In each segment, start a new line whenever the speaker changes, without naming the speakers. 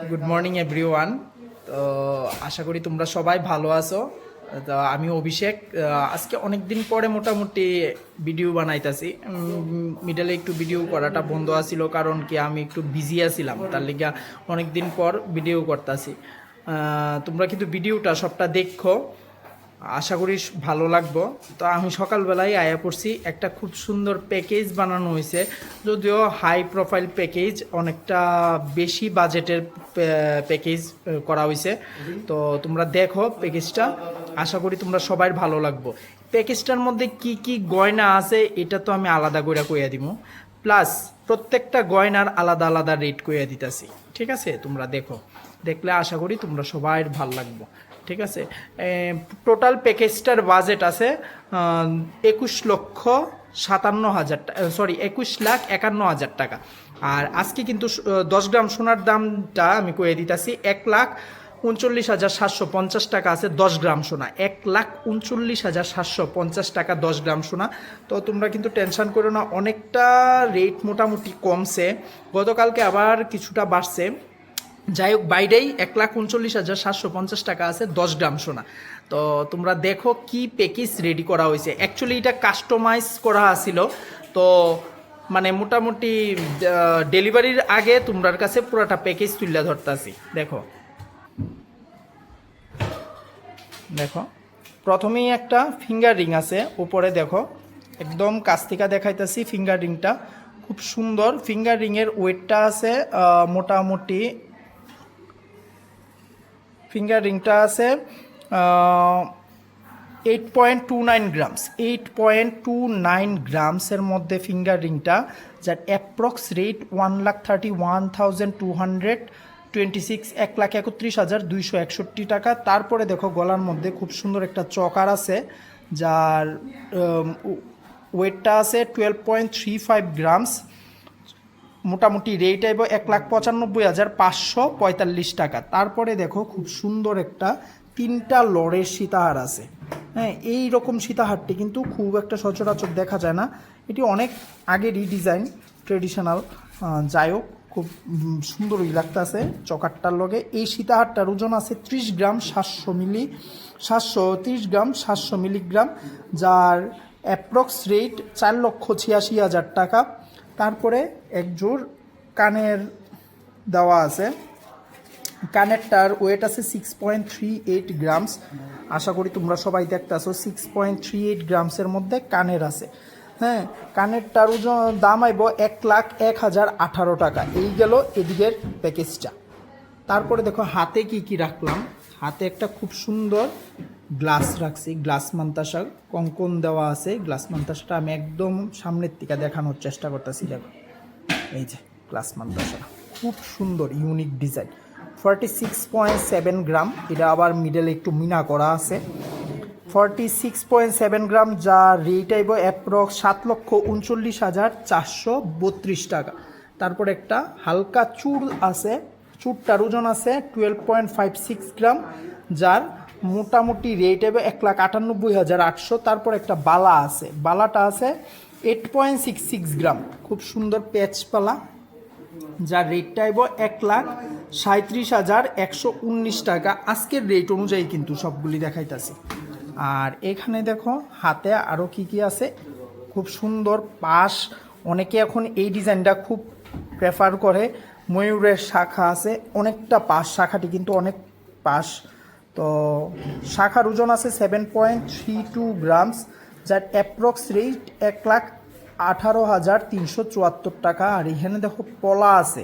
Good morning everyone. তো আশা করি তোমরা সবাই ভালো আছো। তো আমি অভিষেক, আজকে অনেক দিন পরে মোটামুটি ভিডিও বানাইতাছি। মিডলে একটু ভিডিও করাটা বন্ধ আছিল, কারণ কি আমি একটু বিজি আছিলাম, তার লিগা অনেক দিন পর ভিডিও করতেছি। তোমরা কিন্তু ভিডিওটা সবটা দেখো, আশা করি ভালো লাগবো। তো আমি সকালবেলায় আয়া পড়ছি, একটা খুব সুন্দর প্যাকেজ বানানো হয়েছে, যদিও হাই প্রোফাইল প্যাকেজ, অনেকটা বেশি বাজেটের প্যাকেজ করা হয়েছে। তো তোমরা দেখো প্যাকেজটা, আশা করি তোমরা সবাই ভালো লাগবো। প্যাকেজটার মধ্যে কি কি গয়না আছে এটা তো আমি আলাদা করে কইয়া দিব, প্লাস প্রত্যেকটা গয়নার আলাদা আলাদা রেট কইয়া দিতেছি। ঠিক আছে, তোমরা দেখো, দেখলে আশা করি তোমরা সবাই ভালো লাগবো। ঠিক আছে, টোটাল প্যাকেজটার বাজেট আছে 21,57,000 টাকা, সরি 21,51,000 টাকা। আর আজকে কিন্তু 10 গ্রাম সোনার দামটা আমি কয়ে দিতেছি, 1,39,750 টাকা আছে 10 গ্রাম সোনা, 1,39,750 টাকা 10 গ্রাম সোনা। তো তোমরা কিন্তু টেনশন করো না, অনেকটা রেট মোটামুটি কমছে, গতকালকে আবার কিছুটা বাড়ছে। যাই হোক, বাইরেই 1,39,750 টাকা আছে 10 গ্রাম সোনা। তো তোমরা দেখো কি প্যাকেজ রেডি করা হয়েছে। অ্যাকচুয়ালি এটা কাস্টমাইজ করা ছিল, তো মানে মোটামুটি ডেলিভারির আগে তোমরার কাছে পুরোটা প্যাকেজ তুলে ধরতেছি। দেখো দেখো, প্রথমেই একটা ফিঙ্গার রিং আছে উপরে, দেখো একদম কাছ থেকে দেখাইতেছি। ফিঙ্গার রিংটা খুব সুন্দর। ফিঙ্গার রিংয়ের ওয়েটটা আছে মোটামুটি, ফিঙ্গার রিংটা আছে 8.29 গ্রামস, 8.29 গ্রামসের মধ্যে ফিঙ্গার রিংটা, যার অ্যাপ্রক্স রেট 1,31,226, 1,31,261 টাকা। তারপরে দেখো গলার মধ্যে খুব সুন্দর একটা চকার আছে, যার ওয়েটটা আছে 12.35 গ্রামস, মোটামুটি রেট আইব 1,95,545 টাকা। তারপরে দেখো খুব সুন্দর একটা 3টা লরের সীতাহার আছে। হ্যাঁ, এই রকম সীতাহারটি কিন্তু খুব একটা সচরাচর দেখা যায় না, এটি অনেক আগেরই ডিজাইন, ট্রেডিশনাল। যাই হোক, খুব সুন্দরই লাগতেছে চকারটার লগে। এই সীতাহারটার ওজন আছে 30 গ্রাম 700 মিলি, 730 গ্রাম 700 মিলিগ্রাম, যার অ্যাপ্রক্স রেট 4,86,000 টাকা। তারপরে একজোড় কানের দেওয়া আছে, কানেরটার ওয়েট আছে 6.38 গ্রামস। আশা করি তোমরা সবাই দেখতেছো, 6.38 গ্রামসের মধ্যে কানের আছে। হ্যাঁ, কানেরটার দাম আইব 1,01,018 টাকা। এই গেল এদিকের প্যাকেজটা। তারপরে দেখো হাতে কি কি রাখলাম। হাতে একটা খুব সুন্দর গ্লাস রাখছি, গ্লাস মান্তাসা কঙ্কন দেওয়া আছে। গ্লাস মান্তাসাটা আমি একদম সামনের থেকে দেখানোর চেষ্টা করতেছি। দেখো এই যে গ্লাস মান্তাসা, খুব সুন্দর ইউনিক ডিজাইন, 46.7 গ্রাম। এটা আবার মিডলে একটু মিনা করা আছে, 46.7 গ্রাম, যা রেট আইব অ্যাপ্রক্স 7,39,432 টাকা। তারপর একটা হালকা চুড় আছে, চুড়টার ওজন আছে 12.56 গ্রাম, যার মোটামুটি রেট হবে 1,98,800। তারপর একটা বালা আছে, বালাটা আছে 8.66 গ্রাম, খুব সুন্দর প্যাচ পালা, যার রেটটা আইব 1,37,119 টাকা। আজকের রেট অনুযায়ী কিন্তু সবগুলি দেখাইতেছি। আর এখানে দেখো হাতে আরও কি কি আছে, খুব সুন্দর পাশ। অনেকে এখন এই ডিজাইনটা খুব প্রেফার করে, ময়ূরের শাখা আছে, অনেকটা পাশ, শাখাটি কিন্তু অনেক পাশ। তো শাখার ওজন আছে 7.32 গ্রামস, যার অ্যাপ্রক্স রেট 1,18,374 টাকা। আর এখানে দেখো পলা আছে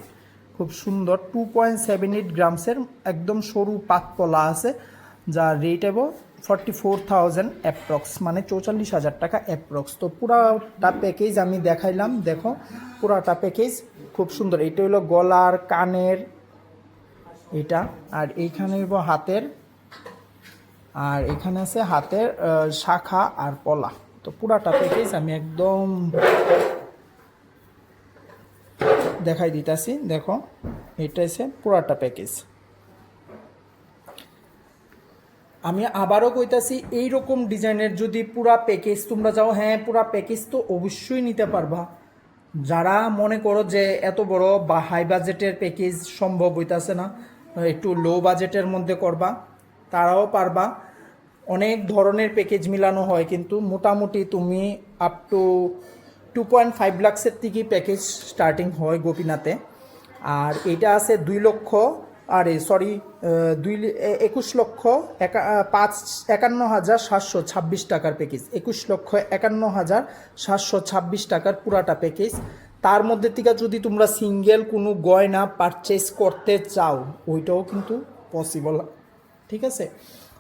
খুব সুন্দর, 2.78 গ্রামসের একদম সরু পাত পলা আছে, যার রেট এবো 44,000 অ্যাপ্রক্স, মানে 44,000 টাকা অ্যাপ্রক্স। তো পুরাটা প্যাকেজ আমি দেখাইলাম, দেখো পুরাটা প্যাকেজ খুব সুন্দর। এটা হলো গলার, কানের এটা, আর এইখানে হাতের, আর এখানে আছে হাতের শাখা আর পলা। তো পুরাটা প্যাকেজ আমি একদম দেখাই দিতেছি। দেখো এটা হচ্ছে পুরাটা প্যাকেজ। আমি আবারও কইতাছি, এইরকম ডিজাইনের যদি পুরা প্যাকেজ তোমরা চাও, হ্যাঁ পুরা প্যাকেজ তো অবশ্যই নিতে পারবা। যারা মনে করো যে এত বড় বা হাই বাজেটের প্যাকেজ সম্ভব হইতাছে না, একটু লো বাজেটের মধ্যে করবা, তারাও পারবা। অনেক ধরনের প্যাকেজ মিলানো হয়, কিন্তু মোটামুটি তুমি আপ টু 2.5 লাখসের থেকেই প্যাকেজ স্টার্টিং হয় গোপীনাথে। আর এটা আছে 2 লক্ষ, আরে সরি, 21 লক্ষ 51,726 টাকার প্যাকেজ, 21,51,726 টাকার পুরাটা প্যাকেজ। তার মধ্যে থেকে যদি তোমরা সিঙ্গেল কোনো গয়না পারচেস করতে চাও, ওইটাও কিন্তু পসিবল, ঠিক আছে?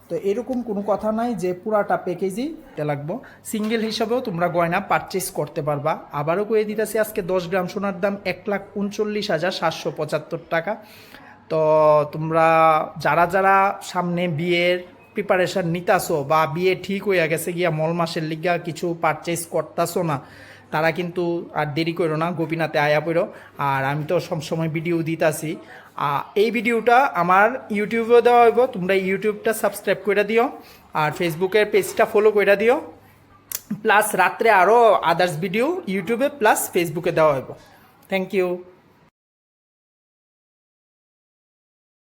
তো এরকম কোনো কথা নাই যে পুরাটা প্যাকেজই লাগবো, সিঙ্গেল হিসাবেও তোমরা গয়না পারচেস করতে পারবা। আবারও কয়ে দিতেছি, আজকে 10 গ্রাম সোনার দাম 1,39,775 টাকা। তো তোমরা যারা যারা সামনে বিয়ের প্রিপারেশান নিতাছো বা বিয়ে ঠিক হইয়া গেছে গিয়া মল মাসের লিগা কিছু পারচেস করতাছো না, তারা কিন্তু আর দেরি করো না, গোপীনাথে আয়া পড়ো। আর আমি তো সবসময় ভিডিও দিতাছি, এই ভিডিওটা আমার ইউটিউবেও দেওয়া হইব, তোমরা ইউটিউবটা সাবস্ক্রাইব করে দিও আর ফেসবুকের পেজটা ফলো করে দিও। প্লাস রাত্রে আরও আদার্স ভিডিও ইউটিউবে প্লাস ফেসবুকে দেওয়া হইব। Thank you.